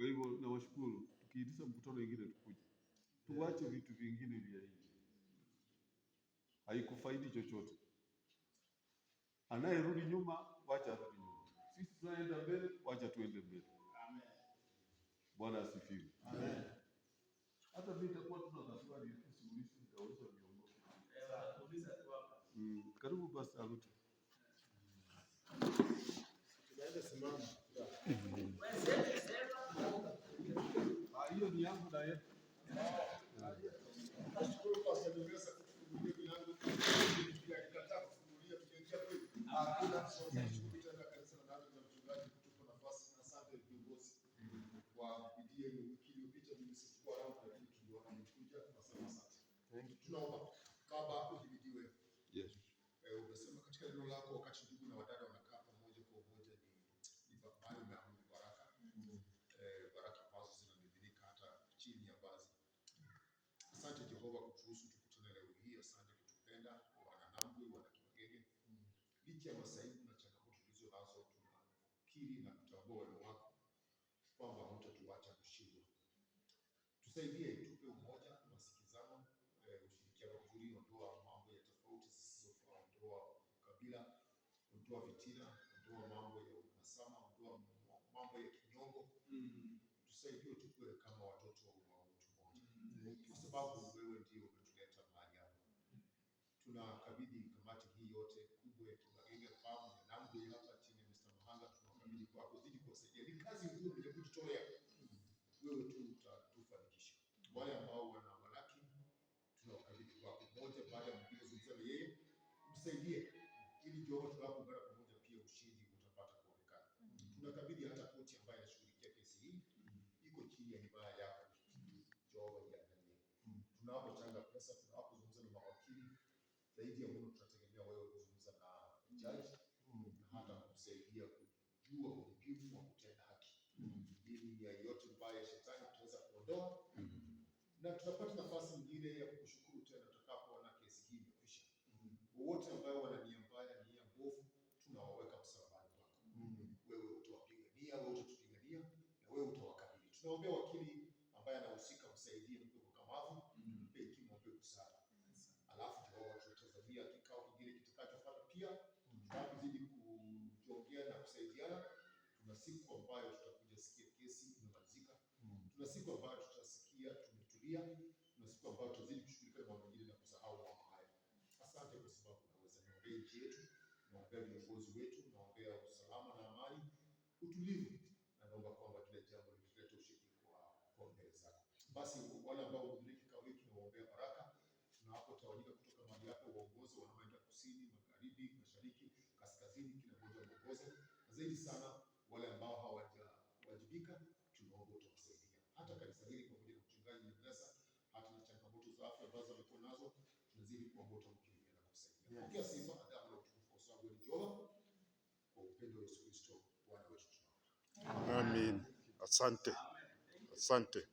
Kwa hivyo nawashukuru, tukiitisha mkutano ingine tukuje, tuache vitu vingine vya nje, haikufaidi chochote. Anayerudi nyuma, wacha arudi nyuma. Sisi tunaenda mbele, wacha tuende mbele. Amen. Bwana asifiwe. Amen. Hata mimi nitakuwa tuna maswali suluhisho nitauliza viongozi. Tuuliza tu hapa. Karibu basi Aluta. Tunaenda simama. Hiyo ni yangu na yetu. Nashukuru kwa sababu ya kufungulia milango tukikataa kufungulia tukiingia kweli. Hakuna tunashukuru tena kanisa la nani na mchungaji kutupa nafasi na asante viongozi wa bidii yenu. Wiki iliyopita mimi sikuwa hapo, lakini tuliona mlikuja, tunasema asante. Tunaomba Baba uhimidiwe. Yes. Umesema katika neno lako wakati ndugu na wadada wanakaa pamoja kwa umoja ni mahali umeamuru baraka. Baraka ambazo zinamiminika hata chini ya baadhi. Asante Jehova kuturuhusu tukutane leo hii. Asante kutupenda Wananambwe, Wanakimagenge. Licha ya masaibu na changamoto tulizo nazo, tunakiri na kutambua wema wako kwamba hutatuacha kushindwa. Tusaidie, tupe umoja, masikizano, ushirikiano mzuri, ondoa mambo ya tofauti zisizofaa, ondoa ukabila, ondoa fitina, ondoa mambo ya uhasama, ondoa mambo ya kinyongo. Tusaidie tukue kama watoto wa mtu mmoja. Kwa sababu wewe ndio umetuleta mahali hapa. Tunakabidhi kamati hii yote kubwa ya Kimagenge Farm na Nambwe hapa chini ya Mr. Mahanga, tunakabidhi kwako, zidi kuwasaidia. Ni kazi ngumu ya kujitolea. Wewe tu utatufanikisha. Wale ambao wana malaki tunawakabidhi kwako, moja baada ya mwingine, zungumza yeye, msaidie ili Jehova tunapoungana pamoja pia ushindi utapata kuonekana. Tunakabidhi hata koti ambayo inashughulikia kesi hii, iko chini ya himaya yako. Jehova iangalie. Tunapochanga pesa, tunapozungumza na mawakili, zaidi ya Mungu tunategemea wewe kuzungumza na jaji na hata kusaidia kujua umuhimu wa kutenda haki. Ili ya yote mbaya ya shetani tutaweza kuondoa. Na tutapata nafasi nyingine ya kukushukuru tena tutakapoona kesi hii imekwisha. Wote ambao wana nia mbaya, nia mbovu, tunawaweka msalabani kwako. Wewe utawapigania, wewe utatupigania na wewe utawakabili. Tunaombea wakili ambaye anahusika, msaidie, mpe ukamavu, mpe hekima, mpe busara. Alafu Jehova tutatazamia kikao kingine kitakachofuata pia. Tunazidi kuongea na kusaidiana. Tuna siku ambayo tutakuja sikia kesi imemalizika. Tuna siku ambayo tutasikia tumetulia. Tuna siku ambayo tutazidi kushughulika na mambo mengine na kusahau mambo haya. Asante kwa sababu unaweza. Naombea nchi yetu, naombea viongozi wetu, naombea usalama na amani, utulivu, na naomba kwamba kila jambo litulete ushindi kwa mbele zako. Basi wale ambao wamehudhuria kikao hiki nawaombea baraka. Tunapotawanyika kutoka mahali hapa, uongozi wanaoenda kusini, magharibi, mashariki, kaskazini, kila mmoja muongoze. Na zaidi sana wale ambao hawajawajibika, tunaomba utawasaidia. Hata kanisa hili pamoja na mchungaji Nyongesa, hata na changamoto za afya ambazo wamekuwa nazo, tunazidi kuomba utamkirimia na kusaidia. Pokea sifa, adabu na utukufu kwa sababu ni Jehova, kwa upendo wa Yesu Kristo Bwana wetu tunaomba. Amen. Asante. Asante.